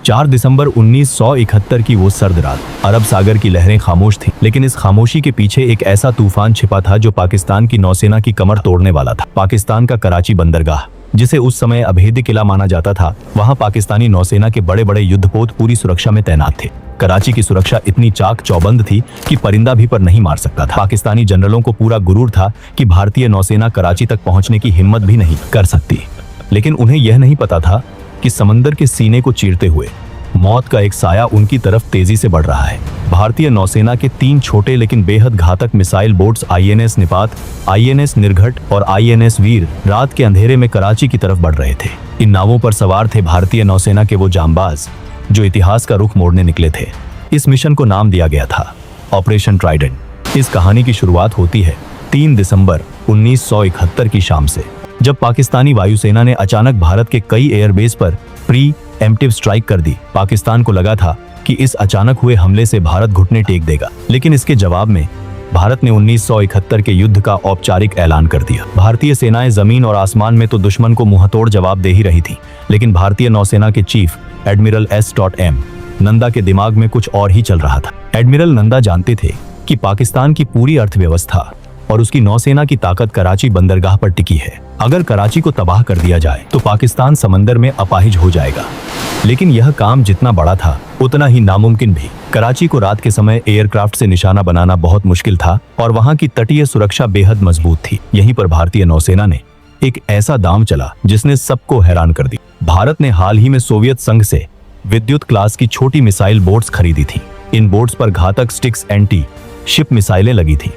4 दिसंबर 1971 की वो सर्द रात। अरब सागर की लहरें खामोश थीं, लेकिन इस खामोशी के पीछे एक ऐसा तूफान छिपा था जो पाकिस्तान की नौसेना की कमर तोड़ने वाला था। पाकिस्तान का कराची बंदरगाह, जिसे उस समय अभेद्य किला माना जाता था, वहां पाकिस्तानी नौसेना के बड़े बड़े युद्धपोत पूरी सुरक्षा में तैनात थे। कराची की सुरक्षा इतनी चाक चौबंद थी कि परिंदा भी पर नहीं मार सकता था। पाकिस्तानी जनरलों को पूरा गुरूर था कि भारतीय नौसेना कराची तक पहुंचने की हिम्मत भी नहीं कर सकती, लेकिन उन्हें यह नहीं पता था कि समंदर के सीने को चीरते हुए मौत का एक साया उनकी तरफ तेजी से बढ़ रहा है। भारतीय नौसेना के 3 छोटे लेकिन बेहद घातक मिसाइल बोट्स INS निपात, INS निर्घट और INS वीर रात के अंधेरे में कराची की तरफ बढ़ रहे थे। इन नावों पर सवार थे भारतीय नौसेना के वो जांबाज जो इतिहास का रुख मोड़ने निकले थे। इस मिशन को नाम दिया गया था ऑपरेशन ट्राइडेंट। इस कहानी की शुरुआत होती है 3 दिसंबर 1971 की शाम से, जब पाकिस्तानी वायुसेना ने अचानक भारत के कई एयरबेस पर प्री एम्प्टिव स्ट्राइक कर दी। पाकिस्तान को लगा था कि इस अचानक हुए हमले से भारत घुटने टेक देगा, लेकिन इसके जवाब में भारत ने 1971 के युद्ध का औपचारिक ऐलान कर दिया। भारतीय सेनाएं जमीन और आसमान में तो दुश्मन को मुंहतोड़ जवाब दे ही रही थी, लेकिन भारतीय नौसेना के चीफ एडमिरल S.M. नंदा के दिमाग में कुछ और ही चल रहा था। एडमिरल नंदा जानते थे कि पाकिस्तान की पूरी अर्थव्यवस्था और उसकी नौसेना की ताकत कराची बंदरगाह पर टिकी है। अगर कराची को तबाह कर दिया जाए तो पाकिस्तान समंदर में अपाहिज हो जाएगा, लेकिन यह काम जितना बड़ा था उतना ही नामुमकिन भी। कराची को रात के समय एयरक्राफ्ट से निशाना बनाना बहुत मुश्किल था और वहां की तटीय सुरक्षा बेहद मजबूत थी। यहीं पर भारतीय नौसेना ने एक ऐसा दांव चला जिसने सबको हैरान कर दी। भारत ने हाल ही में सोवियत संघ से विद्युत क्लास की छोटी मिसाइल बोट्स खरीदी थी। इन बोट्स पर घातक स्टिक्स एंटी शिप मिसाइलें लगी थी,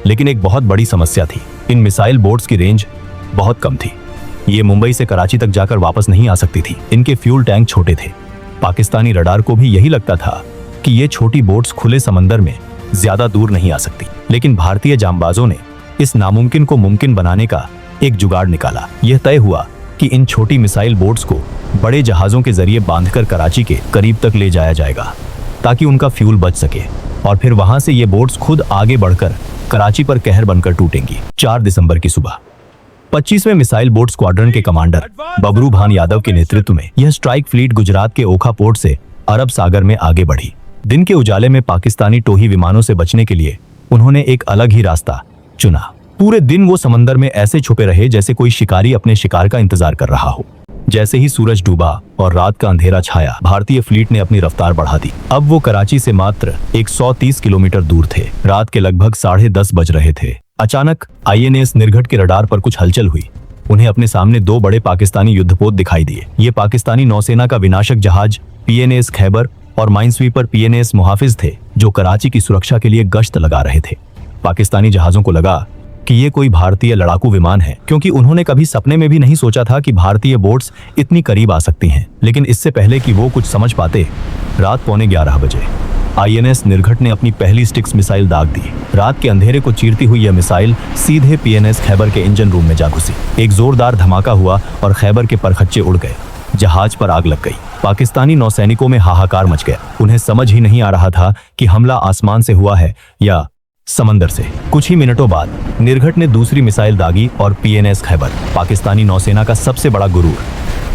लेकिन एक बहुत बड़ी समस्या थी। इन मिसाइल बोट्स की रेंज बहुत कम थी। ये मुंबई से कराची तक जाकर वापस नहीं आ सकती थी। इनके फ्यूल टैंक छोटे थे। पाकिस्तानी रडार को भी यही लगता था कि ये छोटी बोट्स खुले समंदर में ज्यादा दूर नहीं आ सकती, लेकिन भारतीय जांबाजों ने इस नामुमकिन को मुमकिन बनाने का एक जुगाड़ निकाला। यह तय हुआ कि इन छोटी मिसाइल बोट्स को बड़े जहाजों के जरिए बांधकर कराची के करीब तक ले जाया जाएगा ताकि उनका फ्यूल बच सके, और फिर वहां से ये बोट्स खुद आगे बढ़कर कराची पर कहर बनकर टूटेंगी। 4 दिसंबर की सुबह 25वें मिसाइल बोट स्क्वाड्रन के कमांडर बबरू भान यादव के नेतृत्व में यह स्ट्राइक फ्लीट गुजरात के ओखा पोर्ट से अरब सागर में आगे बढ़ी। दिन के उजाले में पाकिस्तानी टोही विमानों से बचने के लिए उन्होंने एक अलग ही रास्ता चुना। पूरे दिन वो समंदर में ऐसे छुपे रहे जैसे कोई शिकारी अपने शिकार का इंतजार कर रहा हो। जैसे ही सूरज डूबा और रात का अंधेरा छाया, भारतीय फ्लीट ने अपनी रफ्तार बढ़ा दी। अब वो कराची से मात्र 130 किलोमीटर दूर थे। रात के लगभग 10:30 बज रहे थे। अचानक INS निर्घट के रडार पर कुछ हलचल हुई। उन्हें अपने सामने 2 बड़े पाकिस्तानी युद्धपोत दिखाई दिए। ये पाकिस्तानी नौसेना का विनाशक जहाज PNS खैबर और माइनस्वीपर PNS मुहाफिज थे, जो कराची की सुरक्षा के लिए गश्त लगा रहे थे। पाकिस्तानी जहाजों को लगा कि ये कोई भारतीय लड़ाकू विमान है, क्योंकि उन्होंने कभी सपने में भी नहीं सोचा था कि भारतीय बोट्स इतनी करीब आ सकती हैं। लेकिन इससे पहले कि वो कुछ समझ पाते, रात 11:45 बजे INS निर्घट ने अपनी पहली स्टिक्स मिसाइल दाग दी। रात के अंधेरे को चीरती हुई यह मिसाइल सीधे PNS खैबर के इंजन रूम में जा घुसी। एक जोरदार धमाका हुआ और खैबर के परखच्चे उड़ गए। जहाज पर आग लग गई। पाकिस्तानी नौसैनिकों में हाहाकार मच गया। उन्हें समझ ही नहीं आ रहा था कि हमला आसमान से हुआ है या समंदर से। कुछ ही मिनटों बाद निर्घट ने दूसरी मिसाइल दागी और PNS खैबर, पाकिस्तानी नौसेना का सबसे बड़ा गुरूर,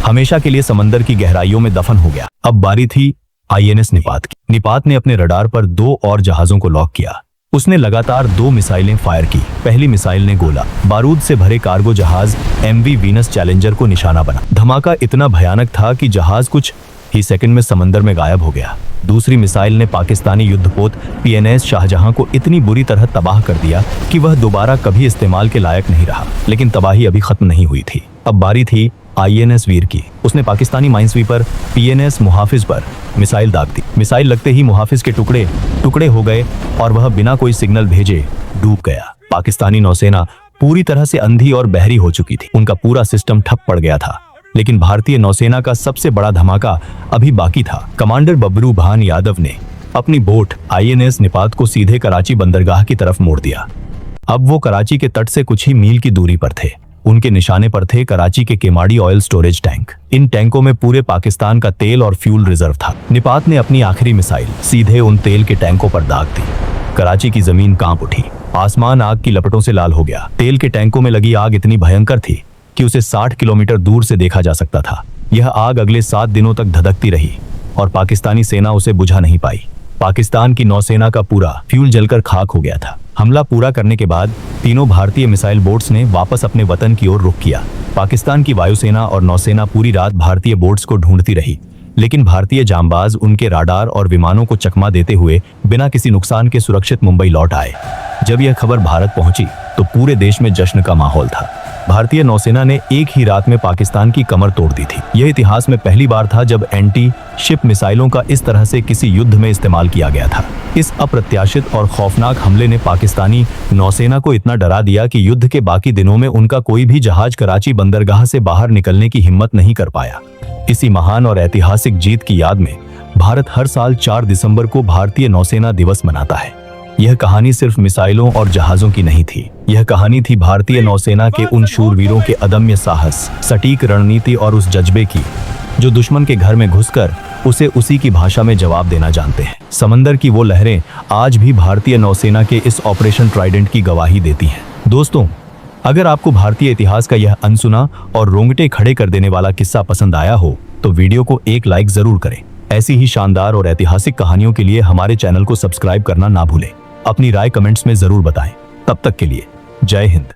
हमेशा के लिए समंदर की गहराइयों में दफन हो गया। अब बारी थी INS निपात की। निपात ने अपने रडार पर 2 और जहाजों को लॉक किया। उसने लगातार 2 मिसाइलें फायर की। पहली मिसाइल ने गोला बारूद से भरे कार्गो जहाज MV वीनस चैलेंजर को निशाना बना। धमाका इतना भयानक था कि जहाज कुछ ही सेकंड में समंदर में गायब हो गया। दूसरी मिसाइल ने पाकिस्तानी युद्धपोत PNS शाहजहां को इतनी बुरी तरह तबाह कर दिया कि वह दोबारा कभी इस्तेमाल के लायक नहीं रहा। लेकिन तबाही अभी खत्म नहीं हुई थी। अब बारी थी INS वीर की। उसने पाकिस्तानी माइनस्वीपर PNS मुहाफिज पर मिसाइल दाग दी। मिसाइल लगते ही मुहाफिज के टुकड़े टुकड़े हो गए और वह बिना कोई सिग्नल भेजे डूब गया। पाकिस्तानी नौसेना पूरी तरह से अंधी और बहरी हो चुकी थी। उनका पूरा सिस्टम ठप पड़ गया था। लेकिन भारतीय नौसेना का सबसे बड़ा धमाका अभी बाकी था। कमांडर बबरू भान यादव ने अपनी बोट INS निपात को सीधे कराची बंदरगाह की तरफ मोड़ दिया। अब वो कराची के तट से कुछ ही मील की दूरी पर थे। उनके निशाने पर थे कराची के केमाड़ी ऑयल स्टोरेज टैंक। इन टैंकों में पूरे पाकिस्तान का तेल और फ्यूल रिजर्व था। निपात ने अपनी आखिरी मिसाइल सीधे उन तेल के टैंकों पर दाग दी। कराची की जमीन कांप उठी। आसमान आग की लपटों से लाल हो गया। तेल के टैंकों में लगी आग इतनी भयंकर थी कि उसे 60 किलोमीटर दूर से देखा जा सकता था। यह आग अगले 7 दिनों तक धधकती रही और पाकिस्तानी सेना उसे बुझा नहीं पाई। पाकिस्तान की नौसेना का पूरा फ्यूल जलकर खाक हो गया था। हमला पूरा करने के बाद तीनों भारतीय मिसाइल बोट्स ने वापस अपने वतन की ओर रुख किया। पाकिस्तान की वायुसेना और नौसेना पूरी रात भारतीय बोट्स को ढूंढती रही, लेकिन भारतीय जांबाज उनके राडार और विमानों को चकमा देते हुए बिना किसी नुकसान के सुरक्षित मुंबई लौट आए। जब यह खबर भारत पहुंची तो पूरे देश में जश्न का माहौल था। भारतीय नौसेना ने एक ही रात में पाकिस्तान की कमर तोड़ दी थी। यह इतिहास में पहली बार था जब एंटी शिप मिसाइलों का इस तरह से किसी युद्ध में इस्तेमाल किया गया था। इस अप्रत्याशित और खौफनाक हमले ने पाकिस्तानी नौसेना को इतना डरा दिया कि युद्ध के बाकी दिनों में उनका कोई भी जहाज कराची बंदरगाह से बाहर निकलने की हिम्मत नहीं कर पाया। इसी महान और ऐतिहासिक जीत की याद में भारत हर साल 4 दिसंबर को भारतीय नौसेना दिवस मनाता है। यह कहानी सिर्फ मिसाइलों और जहाजों की नहीं थी। यह कहानी थी भारतीय नौसेना के उन शूरवीरों के अदम्य साहस, सटीक रणनीति और उस जज्बे की जो दुश्मन के घर में घुसकर उसे उसी की भाषा में जवाब देना जानते हैं। समंदर की वो लहरें आज भी भारतीय नौसेना के इस ऑपरेशन ट्राइडेंट की गवाही देती हैं। दोस्तों, अगर आपको भारतीय इतिहास का यह अनसुना और रोंगटे खड़े कर देने वाला किस्सा पसंद आया हो तो वीडियो को एक लाइक जरूर करें। ऐसी ही शानदार और ऐतिहासिक कहानियों के लिए हमारे चैनल को सब्सक्राइब करना ना भूलें। अपनी राय कमेंट्स में जरूर बताएं। तब तक के लिए जय हिंद।